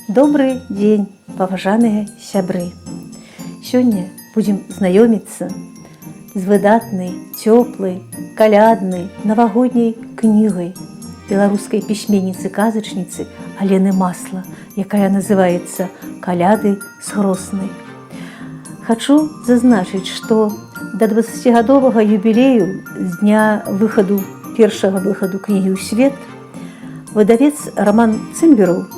Добрый день, паважаныя сябры. Сёння будем знаёміцца з выдатнай, цёплай, каляднай, навагодняй кнігай беларускай пісьменніцы-казачніцы Алены Масла, якая называецца «Каляды з Гроснай». Хачу зазначыць, што да 20-гадовага юбілею з дня першага выхаду кнігі ў свет выдавец Роман Цымбераў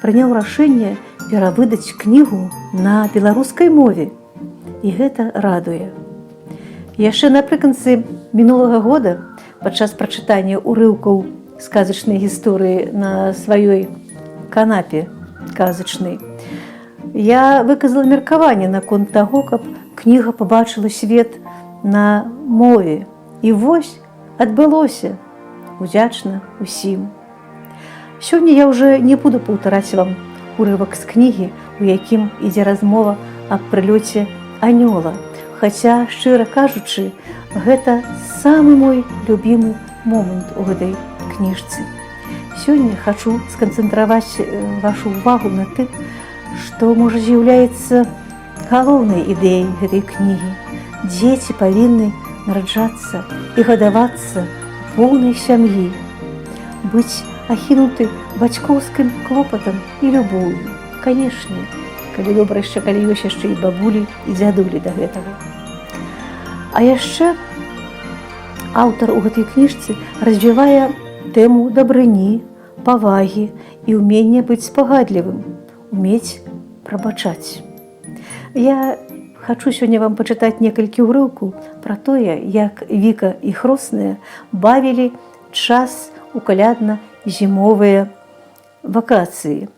прыняў рашэнне перавыдаць кнігу на беларускай мове. І гэта радуе. Яшчэ напрыканцы мінулага года, падчас прачытання ўрыўкаў з казачнай гісторыі на сваёй канапе казачнай, я выказала меркаванне наконт таго, каб кніга пабачыла свет на мове. І вось адбылося. Удзячна усім. Сёння я ўжо не буду паўтараць вам урывак з кнігі, у якім ідзе размова аб прылёце анёла. Хаця, шчыра кажучы, гэта самы мой любімы момант у гэтай кніжцы. Сёння хачу сканцэнтраваць вашу ўвагу на тым, што, можа, з'яўляецца галоўнай ідэяй гэтай кнігі. Дзеці павінны нараджацца і гадавацца поўнай сям'і, быць ахінуты бацькоўскім клопатам і любоўю. Канешне, калі добра яшчэ, калі ёсць яшчэ і бабулі, і дзядулі да гэтага. А яшчэ аўтар у гэтай кніжцы развівае тэму дабрыні, павагі і ўмення быць спагадлівым, умець прабачаць. Я хачу сёння вам пачытаць некалькі ўрыўкаў пра тое, як Віка і Хросная бавілі час у калядна-зімовыя вакацыі.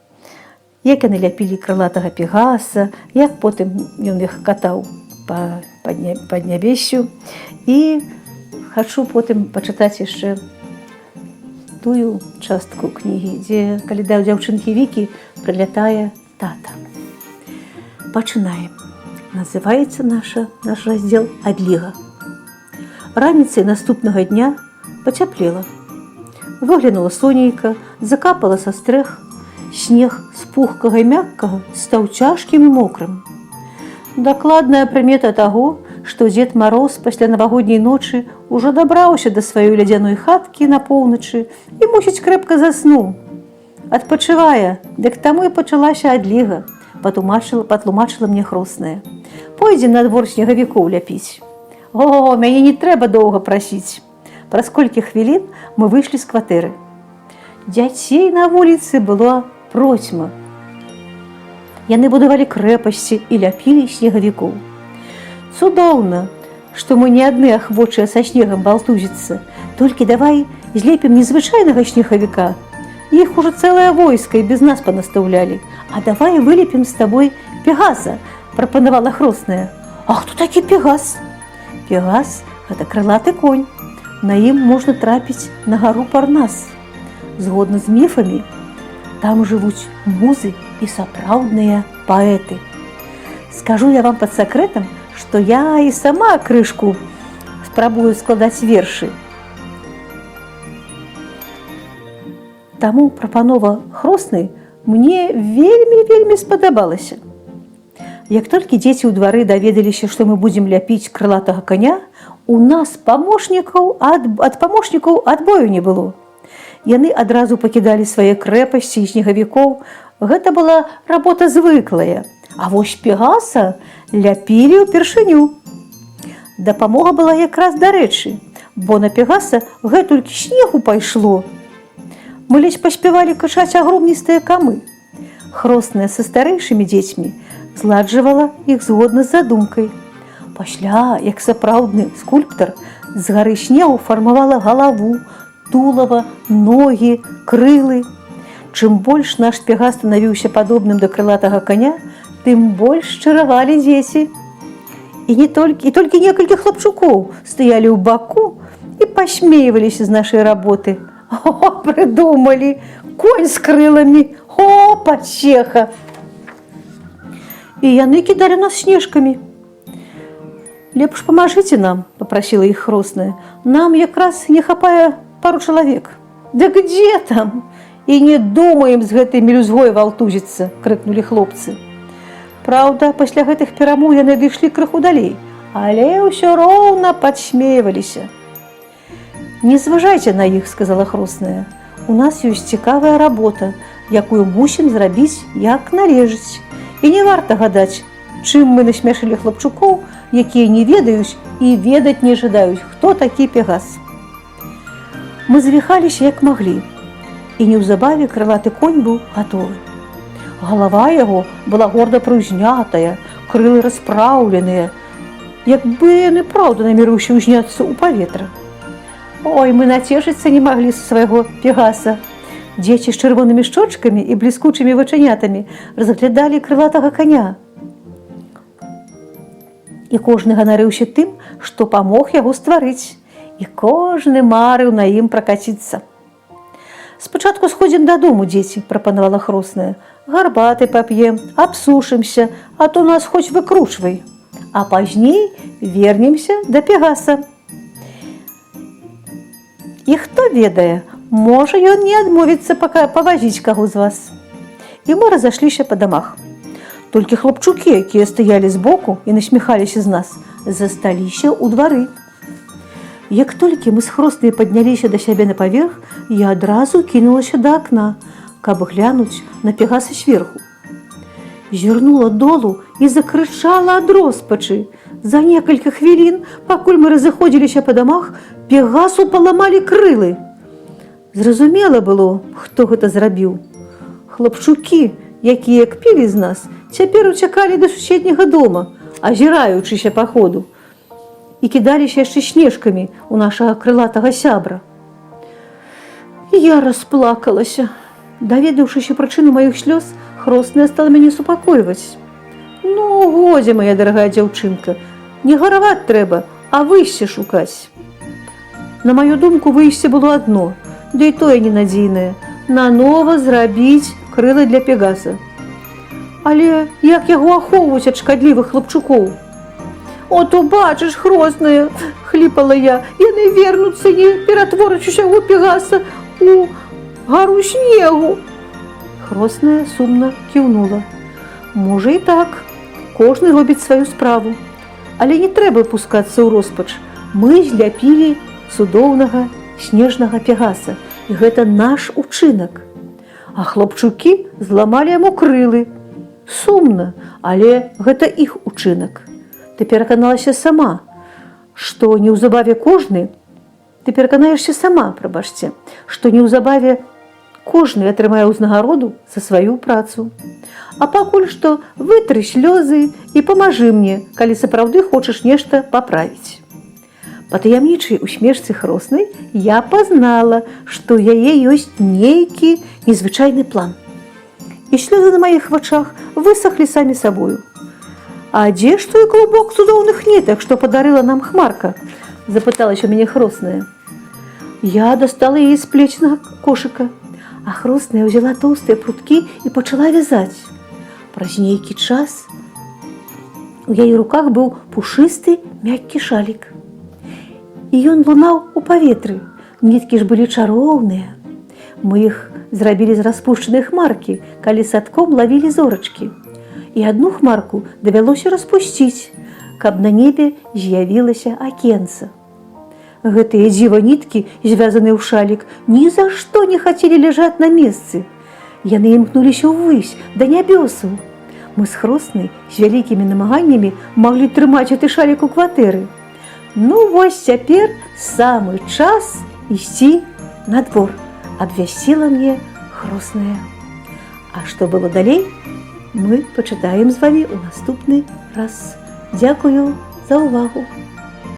Як яны ляпілі крылатага пегаса, як потым ён іх катаў па паднябессю. І хачу потым пачытаць яшчэ тую частку кнігі, дзе, калі да дзяўчынкі Вікі прылятае тата. Пачынаем. Называецца наш раздзел «Адліга». Раніцай наступнага дня пацяплела. Выглянула сонейка, закапала са стрэх, снег з пухкага і мяккага стаў цяжкім і мокрым. Дакладная прымета таго, што Дзед Мароз пасля навагодняй ночы ўжо дабраўся да сваёй лядзяной хаткі на поўначы і, мусіць, крэпка заснуў. Адпачывае, дык таму і пачалася адліга, патлумачыла мне Хросная. Пойдзем на двор снегавікоў ляпіць. О, мяне не трэба доўга прасіць. Праз колькі хвілін мы выйшлі з кватэры. Дзяцей на вуліцы было процьма. Яны будавалі крэпасці і ляпілі снегавікоў. Цудоўна, што мы не адны ахвочыя са снегам балтузіцца. Толькі давай злепім незвычайнага снегавіка. Іх ужо цэлае войска і без нас панастаўлялі. А давай вылепім з табой пегаса, прапанавала Хросная. А хто такі пегас? Пегас – гэта крылаты конь. На ім можна трапіць на гару Парнас. Згодна з міфамі, там жывуць музы і сапраўдныя паэты. Скажу я вам пад сакрэтам, што я і сама крышку спрабую складаць вершы. Таму прапанова Хроснай мне вельмі спадабалася. Як толькі дзеці ў двары даведаліся, што мы будзем ляпіць крылатага каня, у нас ад памочнікаў адбою не было. Яны адразу пакідалі свае крэпасці і снегавікоў. Гэта была работа звыклая. А вось пегаса ляпілі ўпершыню. Дапамога была якраз дарэчы, бо на пегаса гэтулькі снегу пайшло. Мы ледзь паспявалі качаць агромністыя камы. Хросная са старэйшымі дзецьмі зладжвала іх згодна з задумкай. Пасля, як сапраўдны скульптар, з гары снегу фармавала галаву, тулава, ногі, крылы. Чым больш наш пегас станавіўся падобным да крылатага каня, тым больш чаравалі дзеці. І толькі некалькі хлапчукоў стаялі ў баку і пасмейваліся з нашай работы. О, прыдумалі! Конь з крыламі! О, пацеха! І яны кідалі нас снежкамі. Лепш памажыце нам, папрасіла іх Хросная. Нам якраз не хапае пару чалавек. Да где там? І не думаем з гэтай мелюзгой валтузіцца, крыкнулі хлопцы. Праўда, пасля гэтых перамоў яны дышлі крыху далей, але ўсё роўна падсмейваліся. Не зважайце на іх, сказала Хросная. У нас ёсць цікавая работа, якую мусім зрабіць як належыць. І не варта гадаць, чым мы насмяшылі хлапчукоў, якія не ведаюць і ведаць не жадаюць, хто такі Пегас. Мы завіхаліся як маглі, і неўзабаве крылаты конь быў гатовы. Галава яго была горда прыўзнятая, крылы распраўленыя, як бы яны праўда намерыўся ўзняцца ў паветра. Ой, мы нацешыцца не маглі са свайго Пегаса. Дзеці з чырвонымі шчочкамі і бліскучымі вачанятамі разглядалі крылатага коня. І кожны ганарыўся тым, што памог яго стварыць, і кожны марыў на ім пракаціцца. Спачатку сходзім дадому, дзеці, прапанавала Хросная. Гарбаты пап'ем, абсушымся, а то нас хоць выкручвай. А пазней вернемся да Пегаса. І хто ведае, можа ён не адмовіцца павазіць каго з вас. І мы разышліся па дамах. Толькі хлопчукі, якія стаялі збоку і насміхаліся з нас, засталіся ў двары. Як толькі мы з Хроснай падняліся да сябе на паверх, я адразу кінулася да акна, каб глянуць на Пегаса сверху. Зірнула долу і закрычала ад роспачы. За некалькі хвілін, пакуль мы разыходзіліся па дамах, Пегасу паламалі крылы. Зразумела было, хто гэта зрабіў. Хлапчукі, якія кпілі з нас, цяпер уцякалі да суседняга дома, азіраючыся па ходу, і кідаліся яшчэ снежкамі ў нашага крылатага сябра. Я расплакалася. Даведаўшыся прычыну маіх слёз, Хросная стала мяне супакойваць. Ну, годзе, моя дарагая дзяўчынка, не гараваць трэба, а выйсце шукаць. На маю думку, выйсце было адно, да і тое ненадзейнае – нанова зрабіць крылы для Пегаса. Але як яго ахоўваць ад шкадлівых хлапчукоў? От убачыш, Хросная, хліпала я, яны вернуцца, не ператвораць усяго Пегаса у гару снегу. Хросная сумна кіўнула. Можа і так, кожны робіць сваю справу. Але не трэба пускацца ў роспач. Мы зляпілі цудоўнага снежнага Пегаса, і гэта наш учынак. А хлопчукі зламалі яму крылы. Сумна, але гэта іх учынак. Ты пераканалася сама, што неўзабаве кожны, што неўзабаве кожны атрымае ўзнагароду за сваю працу. А пакуль што вытры слёзы і памажы мне, калі сапраўды хочаш нешта паправіць. Па таямнічай усмешцы Хроснай я пазнала, што ў яе ёсць нейкі незвычайны план. І слёзы на маіх вачах высахлі самі сабою. А дзе ж той клубок цудоўных нітак, што падарыла нам Хмарка? Запыталася мяне Хросная. Я дастала яе з плечнага кошыка, а Хросная ўзяла тоўстыя пруткі і пачала вязаць. Праз нейкі час у яе руках быў пушысты, мяккі шалік. І ён лунаў у паветры. Ніткі ж былі чароўныя. Мы іх зрабілі з распушчанай хмаркі, калі садком лавілі зорачкі. І адну хмарку давялося распусціць, каб на небе з'явілася акенца. Гэтыя дзіва-ніткі, звязаныя ў шалік, ні за што не хацелі ляжаць на месцы. Яны імкнуліся ўвысь, да нябёсаў. Мы з Хроснай з вялікімі намаганнямі маглі трымаць гэты шалік у кватэры. Ну, вось цяпер самы час ісці на двор, абвясціла мне Хросная. А што было далей, мы пачытаем з вамі ў наступны раз. Дзякую за ўвагу.